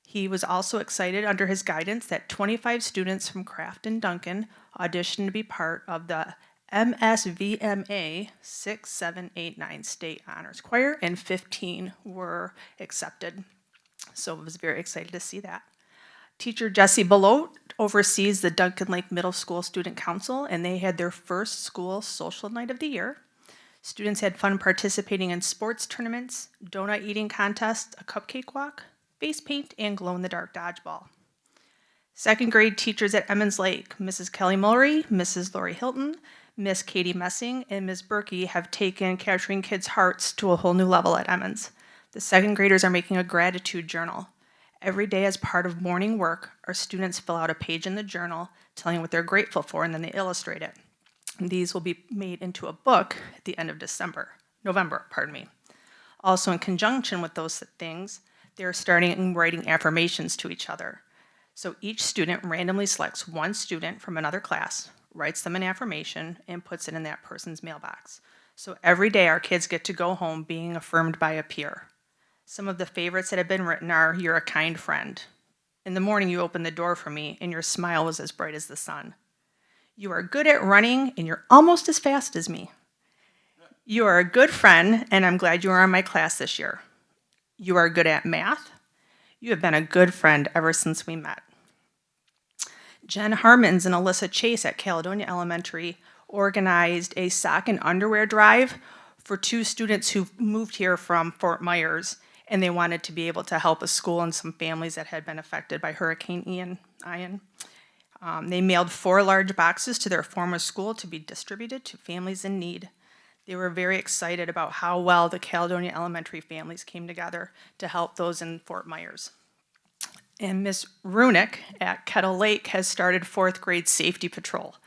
He was also excited under his guidance that 25 students from Craft and Duncan auditioned to be part of the MSVMA 6789 State Honors Choir, and 15 were accepted. So I was very excited to see that. Teacher Jessie Belote oversees the Duncan Lake Middle School Student Council, and they had their first school social night of the year. Students had fun participating in sports tournaments, donut eating contests, a cupcake walk, face paint, and glow-in-the-dark dodgeball. Second grade teachers at Emmons Lake, Mrs. Kelly Mullery, Mrs. Lori Hilton, Miss Katie Messing, and Ms. Berkey have taken capturing kids' hearts to a whole new level at Emmons. The second graders are making a gratitude journal. Every day as part of morning work, our students fill out a page in the journal telling what they're grateful for, and then they illustrate it. And these will be made into a book at the end of November. Also, in conjunction with those things, they're starting writing affirmations to each other. So each student randomly selects one student from another class, writes them an affirmation, and puts it in that person's mailbox. So every day our kids get to go home being affirmed by a peer. Some of the favorites that have been written are, "You're a kind friend." "In the morning you opened the door for me and your smile was as bright as the sun." "You are good at running and you're almost as fast as me." "You are a good friend and I'm glad you are in my class this year." "You are good at math." "You have been a good friend ever since we met." Jen Harmons and Alyssa Chase at Caledonia Elementary organized a sock and underwear drive for 2 students who moved here from Fort Myers, and they wanted to be able to help a school and some families that had been affected by Hurricane Ian. They mailed 4 large boxes to their former school to be distributed to families in need. They were very excited about how well the Caledonia Elementary families came together to help those in Fort Myers. And Ms. Runick at Kettle Lake has started 4th grade safety patrol.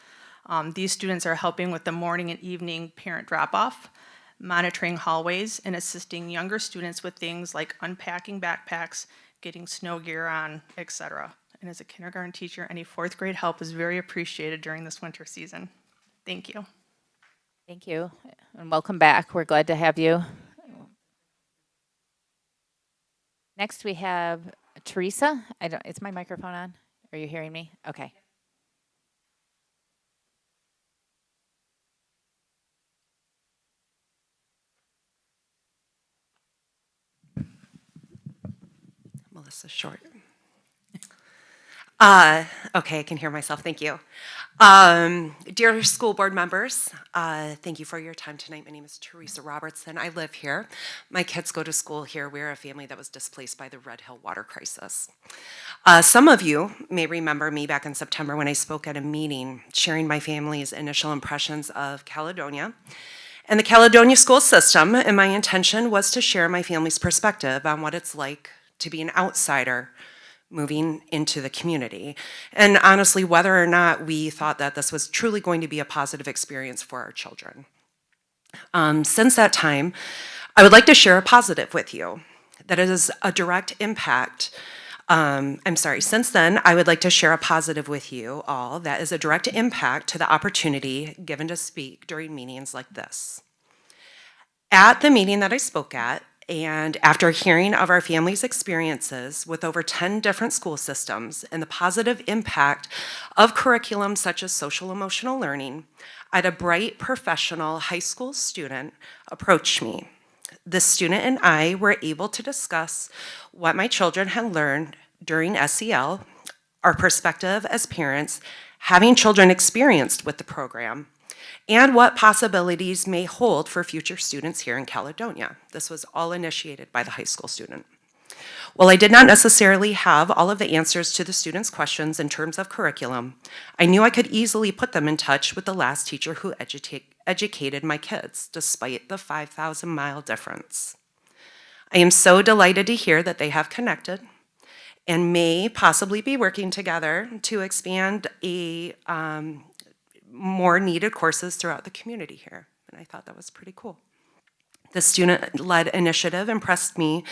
These students are helping with the morning and evening parent drop-off, monitoring hallways, and assisting younger students with things like unpacking backpacks, getting snow gear on, etc. And as a kindergarten teacher, any 4th grade help is very appreciated during this winter season. Thank you. Thank you, and welcome back. We're glad to have you. Next, we have Teresa. Is my microphone on? Are you hearing me? Okay. Melissa Short. Okay, I can hear myself. Thank you. Dear school board members, thank you for your time tonight. My name is Teresa Robertson. I live here. My kids go to school here. We're a family that was displaced by the Red Hill water crisis. Some of you may remember me back in September when I spoke at a meeting sharing my family's initial impressions of Caledonia and the Caledonia school system, and my intention was to share my family's perspective on what it's like to be an outsider moving into the community, and honestly, whether or not we thought that this was truly going to be a positive experience for our children. Since that time, I would like to share a positive with you that is a direct impact. Since then, I would like to share a positive with you all that is a direct impact to the opportunity given to speak during meetings like this. At the meeting that I spoke at, and after hearing of our family's experiences with over 10 different school systems and the positive impact of curriculum such as social emotional learning, I had a bright professional high school student approach me. This student and I were able to discuss what my children had learned during SEL, our perspective as parents, having children experienced with the program, and what possibilities may hold for future students here in Caledonia. This was all initiated by the high school student. While I did not necessarily have all of the answers to the students' questions in terms of curriculum, I knew I could easily put them in touch with the last teacher who educated my kids, despite the 5,000-mile difference. I am so delighted to hear that they have connected and may possibly be working together to expand more needed courses throughout the community here. And I thought that was pretty cool. The student-led initiative impressed me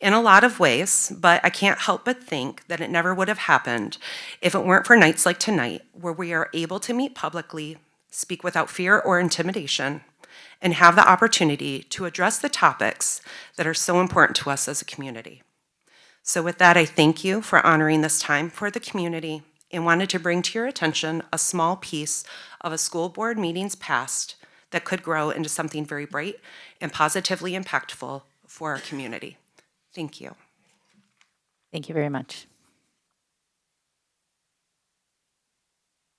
in a lot of ways, but I can't help but think that it never would have happened if it weren't for nights like tonight, where we are able to meet publicly, speak without fear or intimidation, and have the opportunity to address the topics that are so important to us as a community. So with that, I thank you for honoring this time for the community and wanted to bring to your attention a small piece of a school board meeting's past that could grow into something very bright and positively impactful for our community. Thank you. Thank you very much.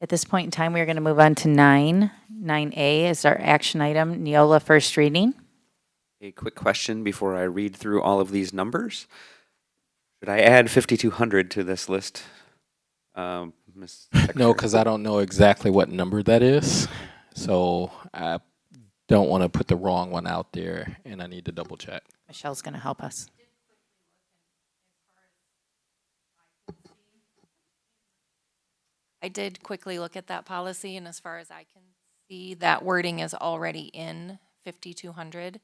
At this point in time, we are going to move on to 9. 9A is our action item, Neola first reading. A quick question before I read through all of these numbers. Should I add 5,200 to this list? Ms. No, Secretary? because I don't know exactly what number that is. So I don't want to put the wrong one out there, and I need to double check. Michelle's going to help us. I did quickly look at that policy, and as far as I can see, that wording is already in 5,200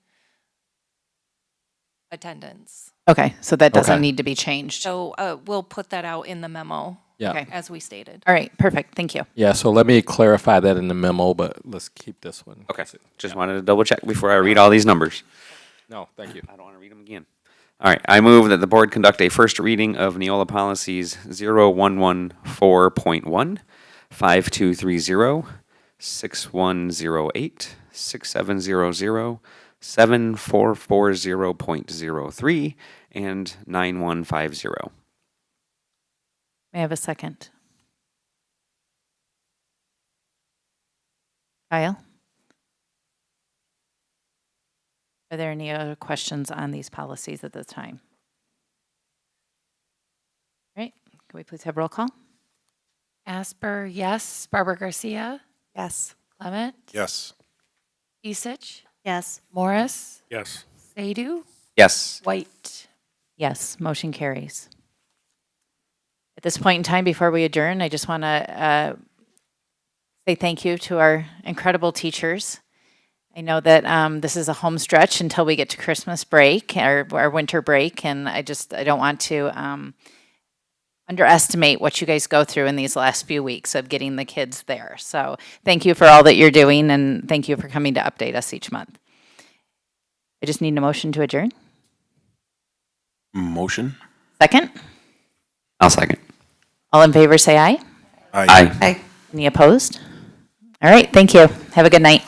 attendance. Okay, so that doesn't Okay. need to be changed. So we'll put that out in the memo, Yeah. Okay. as we stated. All right, perfect. Thank you. Yeah, so let me clarify that in the memo, but let's keep this one. Okay, just wanted to double check before I read all these numbers. No, thank you. I don't want to read them again. All right, I move that the board conduct a first reading of Neola policies 0114.1, 5230, 6108, 6700, 7440.03, and 9150. May I have a second? Kyle? Are there any other questions on these policies at this time? All right, can we please have roll call? Asper, yes. Barbara Garcia, Yes. Clement, Yes. Isich, Yes. Morris, Yes. Sadu, Yes. White. Yes, motion carries. At this point in time, before we adjourn, I just want to say thank you to our incredible teachers. I know that this is a home stretch until we get to Christmas break, our winter break, and I don't want to underestimate what you guys go through in these last few weeks of getting the kids there. So thank you for all that you're doing, and thank you for coming to update us each month. I just need a motion to adjourn. Motion? Second? I'll second. All in favor, say aye. Aye. Aye. Any opposed? All right, thank you. Have a good night.